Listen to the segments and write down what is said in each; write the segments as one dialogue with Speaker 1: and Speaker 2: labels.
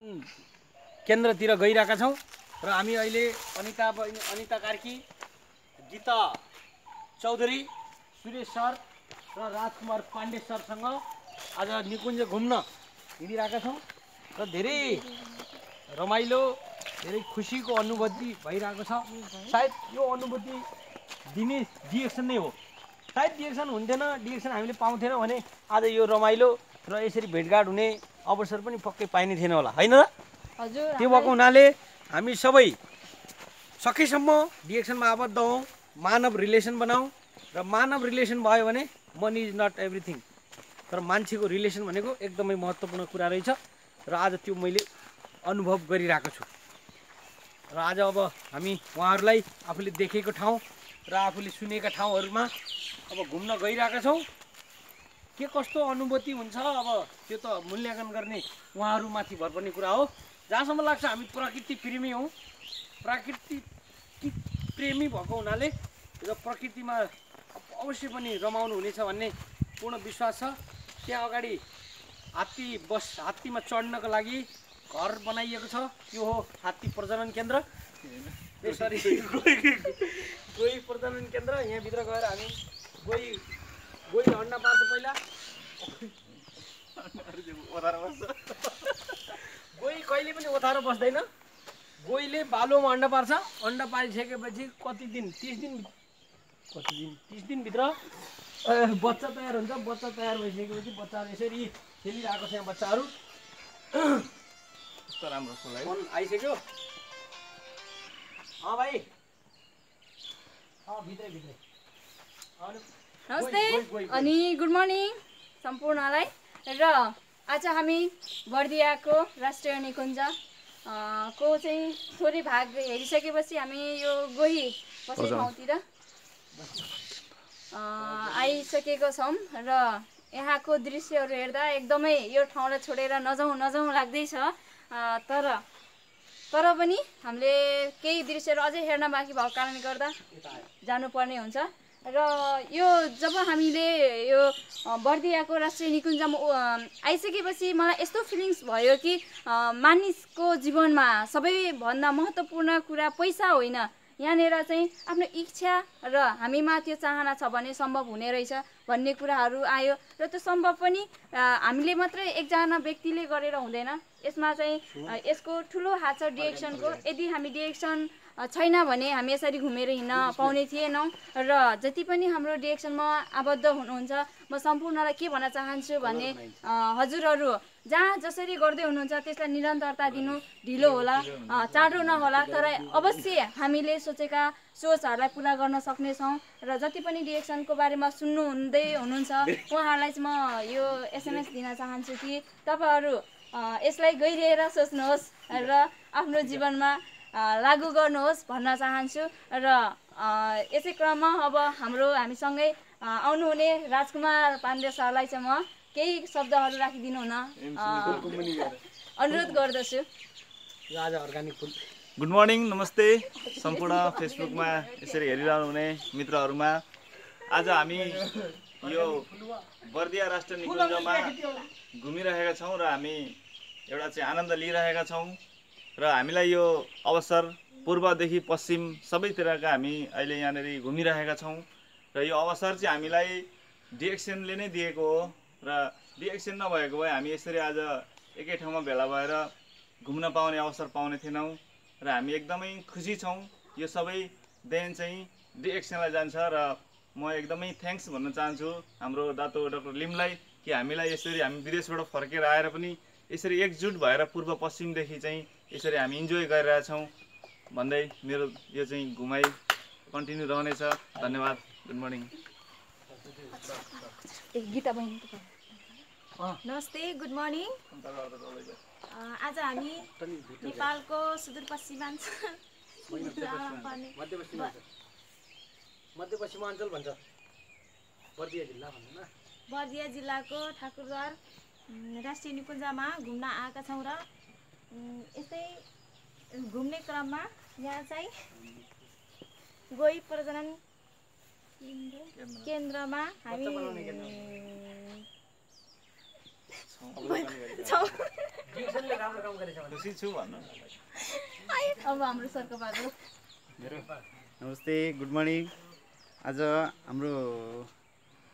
Speaker 1: केन्द्रतिर गइरहेका छौँ र हामी अहिले अनिता कार्की, गीता चौधरी, सुरेश सर र राजकुमार पाण्डे सरसँग आज निकुञ्ज घुम्न हिँडिरहेका छौँ र धेरै रमाइलो, धेरै खुसीको अनुभूति भइरहेको छ। सायद यो अनुभूति दिने डिएक्सन नै हो। सायद डिएक्सन हुन्थेन, डिएक्सन हामीले पाउँथेनौँ भने आज यो रमाइलो र यसरी भेटघाट हुने अवसर पनि पक्कै पाइने थिएन होला, होइन र?
Speaker 2: हजुर।
Speaker 1: त्यो भएको हुनाले हामी सबै सकेसम्म डिएक्सनमा आबद्ध हौँ, मानव रिलेसन बनाऊँ र मानव रिलेसन भयो भने मनी इज नट एभ्रिथिङ, तर मान्छेको रिलेसन भनेको एकदमै महत्त्वपूर्ण कुरा रहेछ र आज त्यो मैले अनुभव गरिरहेको छु। र आज अब हामी उहाँहरूलाई आफूले देखेको ठाउँ र आफूले सुनेका ठाउँहरूमा अब घुम्न गइरहेका छौँ। के कस्तो अनुभूति हुन्छ अब त्यो त मूल्याङ्कन गर्ने उहाँहरूमाथि भर पर्ने कुरा हो। जहाँसम्म लाग्छ हामी प्रकृति प्रेमी हौँ, प्रकृति प्रेमी भएको हुनाले र प्रकृतिमा अवश्य पनि रमाउनु हुनेछ भन्ने पूर्ण विश्वास छ। त्यहाँ अगाडि हात्तीमा चढ्नको लागि घर बनाइएको छ, त्यो हो हात्ती प्रजनन केन्द्र। त्यसरी गोही प्रजनन केन्द्र। यहाँभित्र गएर हामी गोही अन्डा पार्छ पहिला। गोही कहिले पनि ओथारो बस्दैन, गोहीले बालुवामा अन्डा पार्छ। अन्डा पारिसकेपछि कति दिन 30 दिनभित्र बच्चा तयार हुन्छ। बच्चा तयार भइसकेपछि बच्चाहरू यसरी खेलिरहेको छ। यहाँ बच्चाहरू कस्तो राम्रो फुल है, आइसक्यो। भाइ भित्रै
Speaker 2: नमस्ते अनि गुड मर्निङ सम्पूर्णलाई। र आज हामी बर्दियाको राष्ट्रिय निकुञ्ज को चाहिँ थोरै भाग हेरिसकेपछि हामी यो गोही बस्ने ठाउँतिर आइसकेको छौँ र यहाँको दृश्यहरू हेर्दा एकदमै यो ठाउँलाई छोडेर नजाउँ लाग्दैछ। तर पनि हामीले केही दृश्यहरू अझै हेर्न बाँकी भएको कारणले गर्दा जानुपर्ने हुन्छ। र यो जब हामीले यो बर्दियाको राष्ट्रिय निकुञ्जमा आइसकेपछि मलाई यस्तो फिलिङ्स भयो कि मानिसको जीवनमा सबैभन्दा महत्त्वपूर्ण कुरा पैसा होइन, यहाँनिर चाहिँ आफ्नो इच्छा र हामीमा त्यो चाहना छ भने सम्भव हुने रहेछ भन्ने कुराहरू आयो। र त्यो सम्भव पनि हामीले मात्रै एकजना व्यक्तिले गरेर हुँदैन। यसमा चाहिँ यसको ठुलो हात छ डिएक्सनको। यदि हामी डिएक्सन छैन भने हामी यसरी घुमेर हिँड्न पाउने थिएनौँ। र जति पनि हाम्रो डिएक्सनमा आबद्ध हुनुहुन्छ, म सम्पूर्णलाई के भन्न चाहन्छु भने हजुरहरू जहाँ जसरी गर्दै हुनुहुन्छ त्यसलाई निरन्तरता दिनु, ढिलो होला, चाँडो नहोला, तर अवश्य हामीले सोचेका सोचहरूलाई पुरा गर्न सक्नेछौँ। र जति पनि डिएक्सनको बारेमा सुन्नुहुँदै हुनुहुन्छ उहाँहरूलाई चाहिँ म यो एसएमएस दिन चाहन्छु कि तपाईँहरू यसलाई गहिरिएर सोच्नुहोस् र आफ्नो जीवनमा लागू गर्नुहोस् भन्न चाहन्छु। र यसै क्रममा अब हामीसँगै आउनुहुने राजकुमार पाण्डे सरलाई चाहिँ म केही शब्दहरू राखिदिनु हुन अनुरोध गर्दछु।
Speaker 3: गुड मर्निङ, नमस्ते सम्पूर्ण फेसबुकमा यसरी हेरिरहनु हुने मित्रहरूमा। आज हामी यो बर्दिया राष्ट्रिय निकुञ्जमा घुमिरहेका छौँ र हामी एउटा चाहिँ आनन्द लिइरहेका छौँ। र हामीलाई यो अवसर पूर्वदेखि पश्चिम सबैतिरका हामी अहिले यहाँनिर घुमिरहेका छौँ। र यो अवसर चाहिँ हामीलाई डिएक्सनले नै दिएको हो। र डिएक्सन नभएको भए हामी यसरी आज एकै ठाउँमा भेला भएर घुम्न पाउने अवसर पाउने थिएनौँ। र हामी एकदमै खुसी छौँ। यो सबै देन चाहिँ डिएक्सनलाई जान्छ र म एकदमै थ्याङ्क्स भन्न चाहन्छु हाम्रो दातो डाक्टर लिमलाई कि हामी विदेशबाट फर्केर आएर पनि यसरी एकजुट भएर पूर्व पश्चिमदेखि चाहिँ यसरी हामी इन्जोय गरिरहेछौँ भन्दै मेरो यो चाहिँ घुमाइ कन्टिन्यू रहनेछ। धन्यवाद। Good morning.
Speaker 2: गीता बहिनी
Speaker 4: नमस्ते, गुड मर्निङ। आज हामी नेपालको सुदूरपश्चिमाञ्चल
Speaker 1: मध्यपश्चिमाञ्चल भन्छ, बर्दिया जिल्ला भन्नु न।
Speaker 4: बर्दिया जिल्लाको ठाकुरद्वार राष्ट्रिय निकुञ्जमा घुम्न आएका छौँ र यस्तै घुम्ने क्रममा यहाँ चाहिँ गोही प्रजनन केन्द्रमा हामी छौँ।
Speaker 1: डिएक्सनले राम्रो काम गरेछ भने
Speaker 3: खुसी छु भन्नु।
Speaker 2: अब हाम्रो सरकारबाटु
Speaker 5: नमस्ते, गुड मर्निङ। आज हाम्रो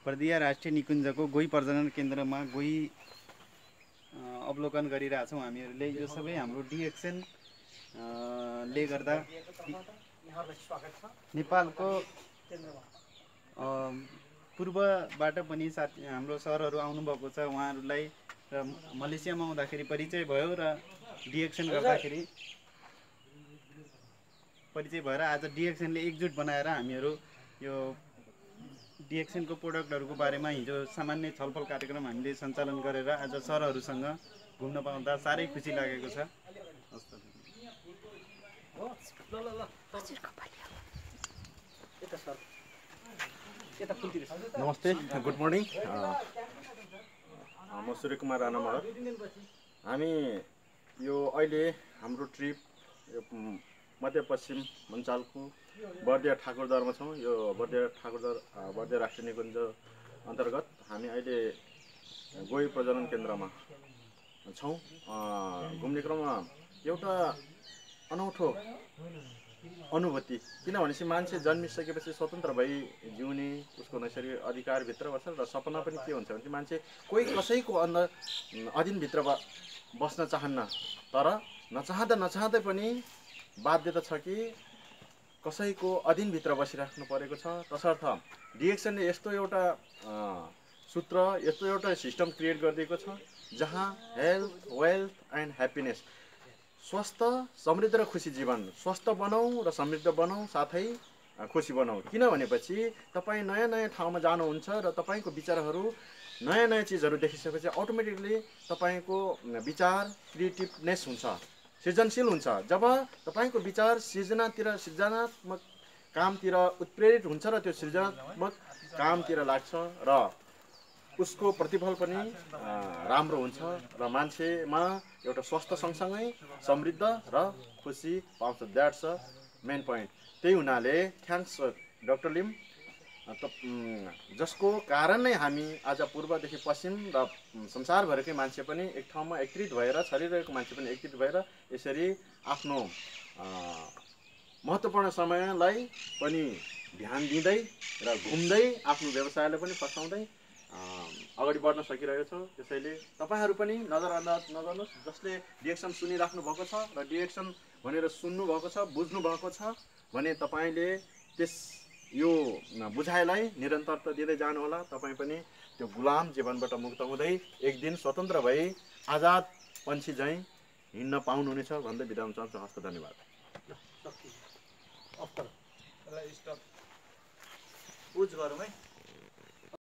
Speaker 5: बर्दिया राष्ट्रिय निकुञ्जको गोही प्रजनन केन्द्रमा गोही अवलोकन गरिरहेछौँ हामीहरूले। यो सबै हाम्रो डिएक्सन ले गर्दा नेपालको पूर्वबाट पनि साथी हाम्रो सरहरू आउनुभएको छ। उहाँहरूलाई र मलेसियामा आउँदाखेरि परिचय भयो र डिएक्सन गर्दाखेरि परिचय भएर आज डिएक्सनले एकजुट बनाएर हामीहरू यो डिएक्सनको प्रोडक्टहरूको बारेमा हिजो सामान्य छलफल कार्यक्रम हामीले सञ्चालन गरेर आज सरहरूसँग घुम्न पाउँदा साह्रै खुसी लागेको छ।
Speaker 6: नमस्ते, गुड मर्निङ। म सूर्य कुमार राणा महर। हामी यो अहिले हाम्रो ट्रिप यो मध्यपश्चिम मञ्चालको बर्दिया ठाकुरद्वारमा छौँ। यो बर्दिया राष्ट्रिय निकुञ्ज अन्तर्गत हामी अहिले गोही प्रजनन केन्द्रमा छौँ। घुम्ने क्रममा एउटा अनौठो अनुभूति, किनभने चाहिँ मान्छे जन्मिसकेपछि स्वतन्त्र भई जिउने उसको नैसर्गिक अधिकारभित्र बस्छ र सपना पनि के हुन्छ भने मान्छे कोही कसैको अधीनभित्र बस्न चाहन्न, तर नचाहँदै पनि बाध्यता छ कि कसैको अधीनभित्र बसिराख्नु परेको छ। तसर्थ डिएक्सनले यस्तो एउटा सूत्र, यस्तो एउटा सिस्टम क्रिएट गरिदिएको छ जहाँ हेल्थ, वेल्थ एन्ड ह्याप्पिनेस, स्वस्थ, समृद्ध र खुसी जीवन, स्वस्थ बनाऊ र समृद्ध बनाऊ, साथै खुसी बनाऊ। किनभनेपछि तपाईँ नयाँ नयाँ ठाउँमा जानुहुन्छ र तपाईँको विचारहरू नयाँ नयाँ चिजहरू देखिसकेपछि अटोमेटिकली तपाईँको विचार क्रिएटिभनेस हुन्छ, सृजनशील हुन्छ। जब तपाईँको विचार सृजनात्मक कामतिर उत्प्रेरित हुन्छ र त्यो सृजनात्मक कामतिर लाग्छ र उसको प्रतिफल पनि राम्रो हुन्छ र मान्छेमा एउटा स्वस्थ सँगसँगै समृद्ध र खुसी पाउँछ। That's a main point. त्यही हुनाले थ्याङ्क्स डाक्टर लिम, जसको कारण नै हामी आज पूर्वदेखि पश्चिम र संसारभरिकै मान्छे पनि एक ठाउँमा एकत्रित भएर, छरिरहेको मान्छे पनि एकत्रित भएर यसरी आफ्नो महत्त्वपूर्ण समयलाई पनि ध्यान दिँदै र घुम्दै आफ्नो व्यवसायलाई पनि फस्टाउँदै अगाडि बढ्न सकिरहेको छ। त्यसैले तपाईँहरू पनि नजरअन्दाज नगर्नुहोस्। जसले डिएक्सन सुनिराख्नु भएको छ र डिएक्सन भनेर सुन्नुभएको छ, बुझ्नु भएको छ भने तपाईँले यो बुझाइलाई निरन्तरता दिँदै जानुहोला। तपाईँ पनि त्यो गुलाम जीवनबाट मुक्त हुँदै एक दिन स्वतन्त्र भई आजाद पन्छी झैँ हिँड्न पाउनुहुनेछ भन्दै बिदा हुन चाहन्छु। हस्त, धन्यवाद।
Speaker 3: पुज गरौँ है।